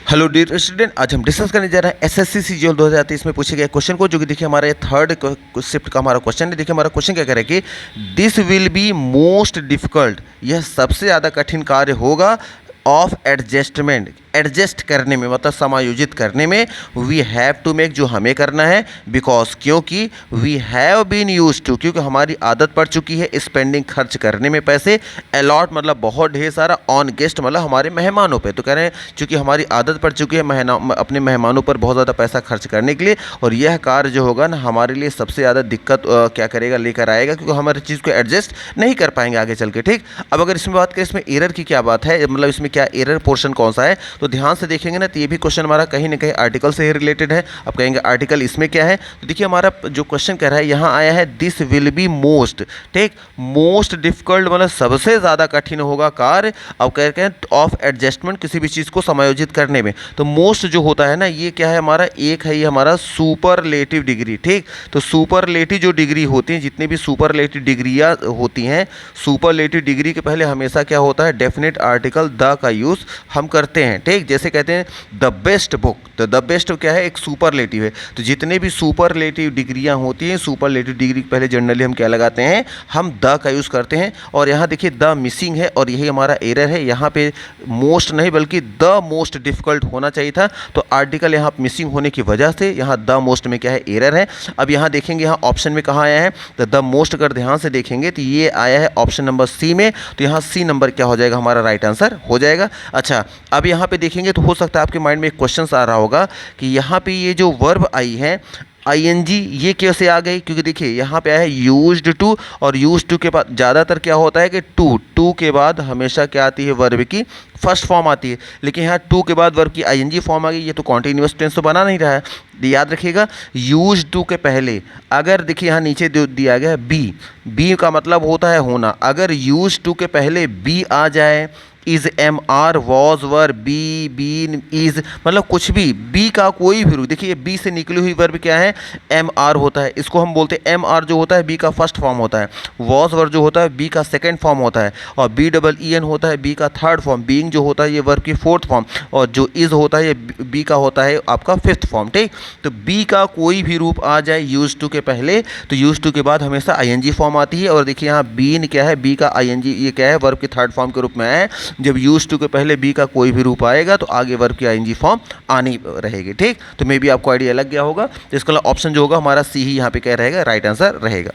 Hello dear student, आज हम discuss करने जा रहे हैं एसएससी सीजीएल 2023 में पूछे गए क्वेश्चन को, जो कि देखिए हमारे थर्ड शिफ्ट का हमारा क्वेश्चन है। देखिए हमारा क्वेश्चन क्या कह रहा है कि this will be most difficult, यह सबसे ज़्यादा कठिन कार्य होगा ऑफ एडजस्टमेंट, एडजस्ट करने में मतलब समायोजित करने में। वी हैव टू मेक, जो हमें करना है, बिकॉज क्योंकि we have been use to, क्योंकि हमारी आदत पड़ चुकी है स्पेंडिंग, खर्च करने में पैसे, अलॉट मतलब बहुत ढेर सारा, ऑन गेस्ट मतलब हमारे मेहमानों पे। तो कह रहे हैं चूँकि हमारी आदत पड़ चुकी है अपने मेहमानों पर बहुत ज़्यादा पैसा खर्च करने के लिए, और यह कार्य जो होगा ना हमारे लिए सबसे ज़्यादा दिक्कत क्या करेगा, लेकर आएगा, क्योंकि हमारी चीज़ को एडजस्ट नहीं कर पाएंगे आगे चल के। ठीक, अब अगर इसमें बात करें इसमें एरर की क्या बात है, मतलब इसमें क्या एरर पोर्शन कौन सा है, तो ध्यान से देखेंगे ना तो ये भी क्वेश्चन हमारा कहीं ना कहीं आर्टिकल से ही रिलेटेड है। अब कहेंगे आर्टिकल इसमें क्या है, तो देखिए हमारा जो क्वेश्चन कह रहा है यहाँ आया है दिस विल बी मोस्ट, ठीक, मोस्ट डिफिकल्ट मतलब सबसे ज़्यादा कठिन होगा कार्य। अब कह रहे हैं ऑफ एडजस्टमेंट, किसी भी चीज़ को समायोजित करने में। तो मोस्ट जो होता है ना, ये क्या है हमारा, एक है ये हमारा सुपरलेटिव डिग्री। ठीक, तो सुपरलेटिव जो डिग्री होती है, जितनी भी सुपरलेटिव डिग्रियाँ होती हैं, सुपरलेटिव डिग्री के पहले हमेशा क्या होता है, डेफिनेट आर्टिकल द का यूज़ हम करते हैं। ठीक, जैसे कहते हैं द बेस्ट बुक, तो द बेस्ट क्या है, एक सुपरलेटिव है। तो जितने भी सुपरलेटिव डिग्रियां होती हैं, सुपरलेटिव डिग्री के पहले जनरली हम क्या लगाते हैं, हम द का यूज़ करते हैं। और यहाँ देखिए द मिसिंग है और यही हमारा एरर है, यहाँ पे मोस्ट नहीं बल्कि द मोस्ट डिफिकल्ट होना चाहिए था। तो आर्टिकल यहाँ मिसिंग होने की वजह से यहाँ द मोस्ट में क्या है, एरर है। अब यहाँ देखेंगे यहाँ ऑप्शन में कहाँ आया है, तो द मोस्ट अगर ध्यान से देखेंगे तो ये आया है ऑप्शन नंबर सी में। तो यहाँ सी नंबर क्या हो जाएगा, हमारा राइट आंसर हो जाएगा। अच्छा, अब यहाँ पे देखेंगे तो हो सकता है आपके माइंड में एक क्वेश्चन आ रहा होगा कि यहाँ पे ये जो वर्ब आई है आईएनजी, ये कैसे आ गई, क्योंकि देखिए यहाँ पे आया है यूज्ड टू, और यूज्ड टू के बाद ज़्यादातर क्या होता है कि टू के बाद हमेशा क्या आती है, वर्ब की फर्स्ट फॉर्म आती है। लेकिन यहाँ टू के बाद वर्ब की आईएनजी फॉर्म आ गई, ये तो कॉन्टिन्यूअस टेंस तो बना नहीं रहा है। याद रखिएगा यूज्ड टू के पहले अगर देखिए यहाँ नीचे दिया गया है बी का मतलब होता है होना। अगर यूज्ड टू के पहले बी आ जाए, is, am, are, was, were, be, been, is, मतलब कुछ भी बी का कोई भी रूप, देखिए बी से निकली हुई वर्ब क्या है, एम आर होता है। इसको हम बोलते हैं एम आर जो होता है बी का फर्स्ट फॉर्म होता है, वॉज वर्ब जो होता है बी का सेकंड फॉर्म होता है, और बी डबल ई एन होता है बी का थर्ड फॉर्म, बीइंग जो होता है ये वर्ब की फोर्थ फॉर्म, और जो इज होता है ये बी का होता है आपका फिफ्थ फॉर्म। ठीक, तो बी का कोई भी रूप आ जाए यूज टू के पहले, तो यूज टू के बाद हमेशा आईएनजी फॉर्म आती है। और देखिए यहाँ बीन क्या है, बी का आईएनजी ये क्या है, वर्ब की थर्ड फॉर्म के रूप में है। जब यूज टू के पहले बी का कोई भी रूप आएगा तो आगे वर्ब की आईएनजी फॉर्म आनी रहेगी। ठीक, तो मे बी आपको आइडिया लग गया होगा। तो इसका ऑप्शन जो होगा हमारा सी ही यहाँ पे क्या रहेगा, राइट आंसर रहेगा।